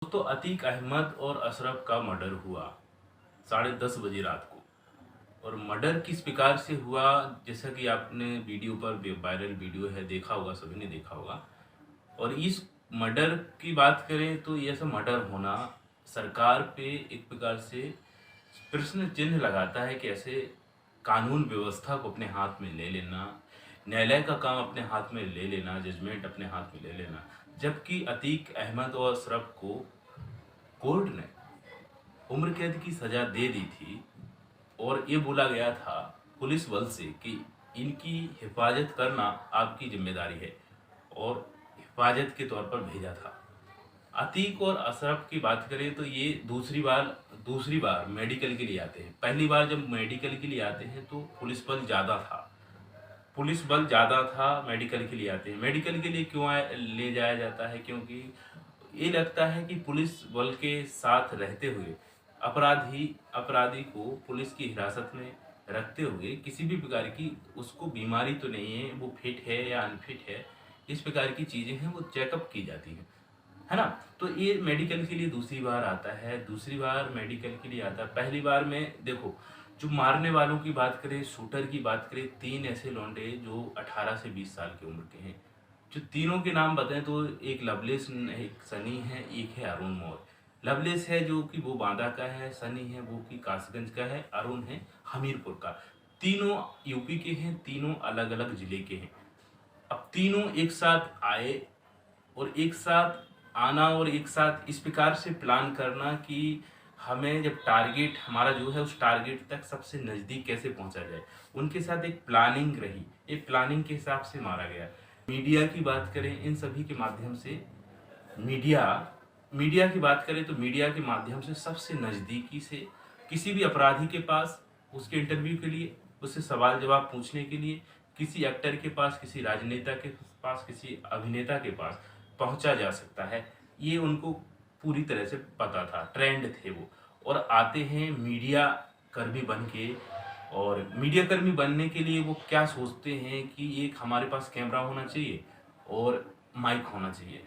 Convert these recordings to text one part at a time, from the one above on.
तो अतीक अहमद और अशरफ का मर्डर हुआ 10:30 बजे रात को। और मर्डर किस प्रकार से हुआ, जैसा कि आपने वीडियो पर वायरल वीडियो है देखा होगा, सभी ने देखा होगा। और इस मर्डर की बात करें तो ये ऐसा मर्डर होना सरकार पे एक प्रकार से प्रश्न चिन्ह लगाता है कि ऐसे कानून व्यवस्था को अपने हाथ में ले लेना, न्यायालय का काम अपने हाथ में ले लेना, जजमेंट अपने हाथ में ले लेना। जबकि अतीक अहमद और अशरफ को कोर्ट ने उम्र कैद की सजा दे दी थी और ये बोला गया था पुलिस बल से कि इनकी हिफाजत करना आपकी जिम्मेदारी है, और हिफाजत के तौर पर भेजा था। अतीक और अशरफ की बात करें तो ये दूसरी बार मेडिकल के लिए आते हैं। पहली बार जब मेडिकल के लिए आते हैं तो पुलिस बल ज़्यादा था, मेडिकल के लिए आते हैं। मेडिकल के लिए क्यों ले जाया जाता है, क्योंकि ये लगता है कि पुलिस बल के साथ रहते हुए अपराधी को पुलिस की हिरासत में रखते हुए किसी भी प्रकार की उसको बीमारी तो नहीं है, वो फिट है या अनफिट है, इस प्रकार की चीज़ें हैं वो चेकअप की जाती हैं, है ना। तो ये मेडिकल के लिए दूसरी बार आता है, दूसरी बार मेडिकल के लिए आता है। पहली बार में देखो, जो मारने वालों की बात करें, शूटर की बात करें, 3 ऐसे लौंडे जो 18 से 20 साल की उम्र के हैं। जो तीनों के नाम बताएं तो एक लवलेस, एक सनी है, एक है अरुण मौर्य। लवलेस है जो कि वो बांदा का है, सनी है वो कि कासगंज का है, अरुण है हमीरपुर का। तीनों यूपी के हैं, तीनों अलग अलग जिले के हैं। अब तीनों एक साथ आए, और एक साथ आना और एक साथ इस प्रकार से प्लान करना कि हमें जब टारगेट हमारा जो है उस टारगेट तक सबसे नज़दीक कैसे पहुंचा जाए, उनके साथ एक प्लानिंग रही। एक प्लानिंग के हिसाब से मारा गया। मीडिया की बात करें, इन सभी के माध्यम से मीडिया मीडिया की बात करें तो मीडिया के माध्यम से सबसे नज़दीकी से किसी भी अपराधी के पास, उसके इंटरव्यू के लिए, उससे सवाल जवाब पूछने के लिए, किसी एक्टर के पास, किसी राजनेता के पास, किसी अभिनेता के पास पहुंचा जा सकता है। ये उनको पूरी तरह से पता था, ट्रेंड थे वो। और आते हैं मीडिया कर्मी बन के, और मीडिया कर्मी बनने के लिए वो क्या सोचते हैं कि एक हमारे पास कैमरा होना चाहिए और माइक होना चाहिए।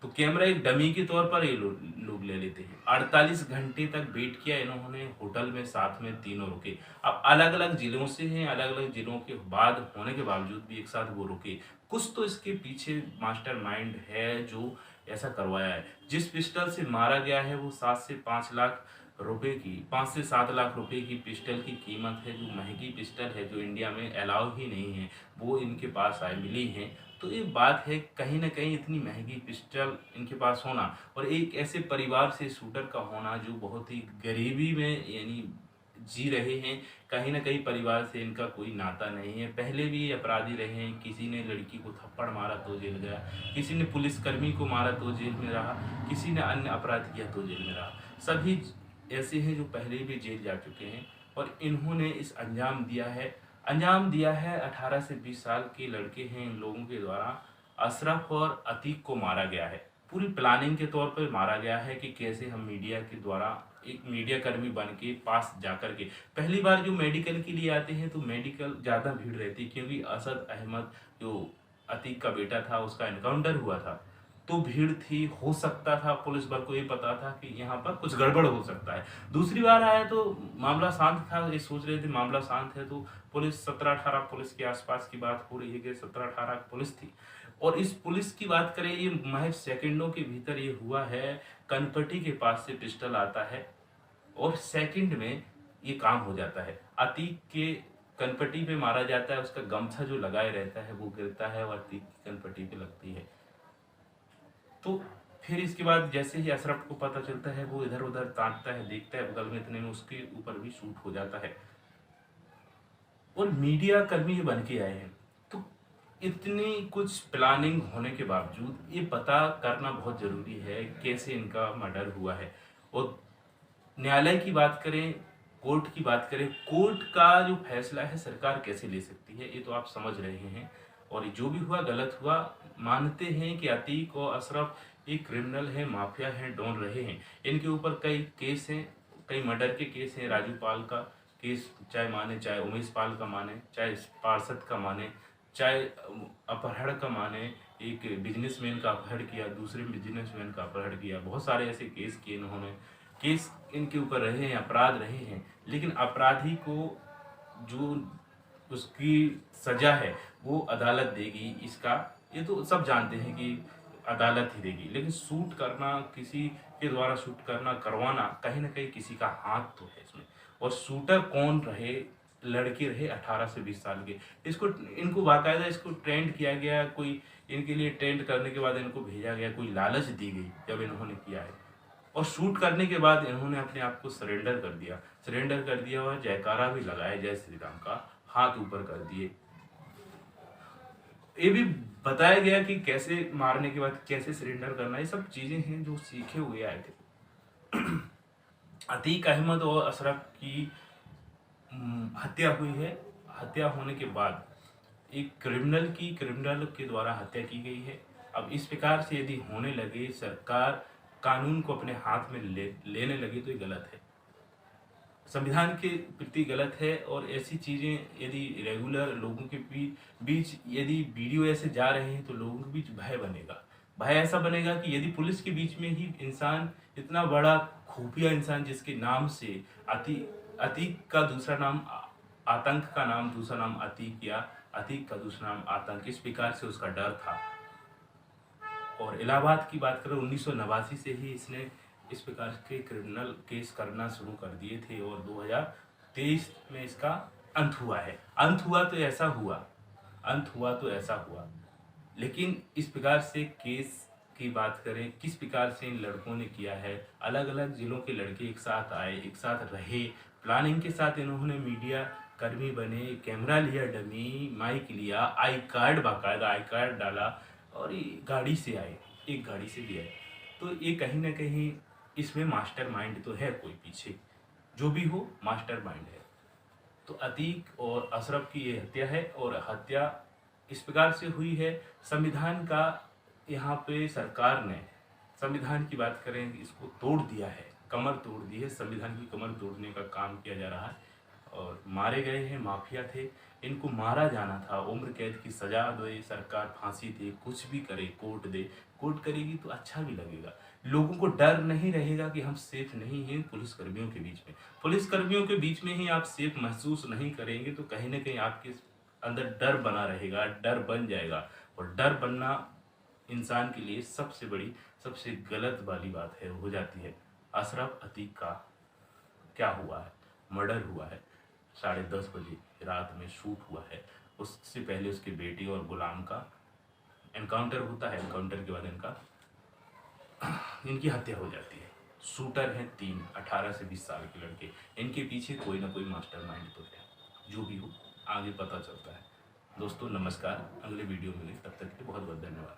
तो कैमरा एक डमी के तौर पर ये लोग ले लेते हैं। 48 घंटे तक वेट किया इन्होंने होटल में, साथ में तीनों रुके। अब अलग अलग जिलों से हैं, अलग अलग जिलों के बाद होने के बावजूद भी एक साथ वो रुके। कुछ तो इसके पीछे मास्टरमाइंड है जो ऐसा करवाया है। जिस पिस्टल से मारा गया है वो 7 से 5 लाख रुपए की, 5 से 7 लाख रुपए की पिस्टल की कीमत है, जो महंगी पिस्टल है, जो इंडिया में अलाउ ही नहीं है, वो इनके पास मिली है। तो ये बात है, कहीं ना कहीं इतनी महंगी पिस्टल इनके पास होना, और एक ऐसे परिवार से शूटर का होना जो बहुत ही गरीबी में यानी जी रहे हैं। कहीं ना कहीं परिवार से इनका कोई नाता नहीं है। पहले भी ये अपराधी रहे हैं, किसी ने लड़की को थप्पड़ मारा तो जेल गया, किसी ने पुलिसकर्मी को मारा तो जेल में रहा, किसी ने अन्य अपराध किया तो जेल में रहा। सभी ऐसे हैं जो पहले भी जेल जा चुके हैं, और इन्होंने इस अंजाम दिया है। 18 से 20 साल के लड़के हैं, इन लोगों के द्वारा अशरफ और अतीक को मारा गया है। पूरी प्लानिंग के तौर पर मारा गया है कि कैसे हम मीडिया के द्वारा एक मीडिया कर्मी बन के पास जाकर के, पहली बार जो मेडिकल के लिए आते हैं तो मेडिकल ज़्यादा भीड़ रहती है, क्योंकि असद अहमद जो अतीक का बेटा था उसका एनकाउंटर हुआ था, तो भीड़ थी। हो सकता था, पुलिस बल को ये पता था कि यहाँ पर कुछ गड़बड़ हो सकता है। दूसरी बार आया तो मामला शांत था, ये सोच रहे थे मामला शांत है, तो पुलिस 17-18 पुलिस के आसपास की बात हो रही है कि 17-18 पुलिस थी। और इस पुलिस की बात करें, ये महज सेकंडों के भीतर ये हुआ है। कनपटी के पास से पिस्टल आता है और सेकंड में ये काम हो जाता है। अतीक के कनपटी पे मारा जाता है, उसका गमछा जो लगाए रहता है वो गिरता है और अतीक की कनपटी पे लगती है। तो फिर इसके बाद जैसे ही अशरफ को पता चलता है, वो इधर उधर ताकता है, देखता है बगल में, इतने में उसके ऊपर भी शूट हो जाता है। और मीडिया कर्मी ये बन के आए हैं, तो इतनी कुछ प्लानिंग होने के बावजूद ये पता करना बहुत जरूरी है कैसे इनका मर्डर हुआ है। और न्यायालय की बात करें, कोर्ट की बात करें, कोर्ट का जो फैसला है सरकार कैसे ले सकती है, ये तो आप समझ रहे हैं। और ये जो भी हुआ गलत हुआ। मानते हैं कि अतीक और अशरफ एक क्रिमिनल है, माफिया है, डॉन रहे हैं। इनके ऊपर कई केस हैं, कई मर्डर के केस हैं। राजू पाल का केस चाहे माने, चाहे उमेश पाल का माने, चाहे पार्षद का माने, चाहे अपहरण का माने, एक बिजनेसमैन का अपहरण किया, दूसरे बिजनेसमैन का अपहरण किया, बहुत सारे ऐसे केस किए इन्होंने। केस इनके ऊपर रहे हैं, अपराध रहे हैं, लेकिन अपराधी को जो उसकी सजा है वो अदालत देगी। इसका ये तो सब जानते हैं कि अदालत ही देगी, लेकिन शूट करना, किसी के द्वारा शूट करना, करवाना, कहीं ना कहीं किसी का हाथ तो है इसमें। और शूटर कौन रहे, लड़के रहे 18 से 20 साल के। इसको इनको बाकायदा इसको ट्रेंड किया गया, कोई इनके लिए ट्रेंड करने के बाद इनको भेजा गया, कोई लालच दी गई जब इन्होंने किया है। और शूट करने के बाद इन्होंने अपने आप को सरेंडर कर दिया, सरेंडर कर दिया और जयकारा भी लगाया, जय श्री राम का, हाथ ऊपर कर दिए। ये भी बताया गया कि कैसे मारने के बाद कैसे सरेंडर करना, ये सब चीजें हैं जो सीखे हुए आए थे। अतीक अहमद और अशरफ की हत्या हुई है। हत्या होने के बाद एक क्रिमिनल के द्वारा हत्या की गई है। अब इस प्रकार से यदि होने लगे, सरकार कानून को अपने हाथ में लेने लगे तो ये गलत है, संविधान के प्रति गलत है। और ऐसी चीजें यदि रेगुलर लोगों के बीच यदि वीडियो ऐसे जा रहे हैं तो लोगों के बीच भय बनेगा। भय ऐसा बनेगा कि यदि पुलिस के बीच में ही इंसान, इतना बड़ा खुफिया इंसान जिसके नाम से अतीक का दूसरा नाम आतंक का नाम, दूसरा नाम अतीक, या अतीक का दूसरा नाम आतंक, इस प्रकार से उसका डर था। और इलाहाबाद की बात करें, 1989 से ही इसने इस प्रकार के क्रिमिनल केस करना शुरू कर दिए थे और 2023 में इसका अंत हुआ है। अंत हुआ तो ऐसा हुआ, लेकिन इस प्रकार से केस की बात करें, किस प्रकार से इन लड़कों ने किया है, अलग अलग जिलों के लड़के एक साथ आए, एक साथ रहे, प्लानिंग के साथ इन्होंने मीडिया कर्मी बने, कैमरा लिया, डमी माइक लिया, आई कार्ड, बाकायदा आई कार्ड डाला, और ये गाड़ी से आए, एक गाड़ी से भी आए। तो ये कहीं ना कहीं इसमें मास्टरमाइंड तो है कोई पीछे, जो भी हो मास्टरमाइंड है। तो अतीक और अशरफ की ये हत्या है, और हत्या इस प्रकार से हुई है। संविधान का यहाँ पे सरकार ने, संविधान की बात करें, इसको तोड़ दिया है, कमर तोड़ दी है, संविधान की कमर तोड़ने का काम किया जा रहा है। और मारे गए हैं, माफिया थे, इनको मारा जाना था, उम्र कैद की सजा दे सरकार, फांसी दे, कुछ भी करे, कोर्ट दे, कोर्ट करेगी तो अच्छा भी लगेगा। लोगों को डर नहीं रहेगा कि हम सेफ नहीं हैं पुलिसकर्मियों के बीच में। पुलिसकर्मियों के बीच में ही आप सेफ महसूस नहीं करेंगे तो कहीं ना कहीं आपके अंदर डर बना रहेगा, डर बन जाएगा। और डर बनना इंसान के लिए सबसे बड़ी, सबसे गलत वाली बात है, हो जाती है। अशरफ अतीक का क्या हुआ है, मर्डर हुआ है, 10:30 बजे रात में शूट हुआ है। उससे पहले उसके बेटी और गुलाम का एनकाउंटर होता है, एनकाउंटर के बाद इनकी हत्या हो जाती है। शूटर हैं 3 18 से 20 साल के लड़के, इनके पीछे कोई ना कोई मास्टरमाइंड तो है, जो भी हो आगे पता चलता है। दोस्तों नमस्कार, अगले वीडियो में मिले, तब तक के लिए बहुत बहुत धन्यवाद।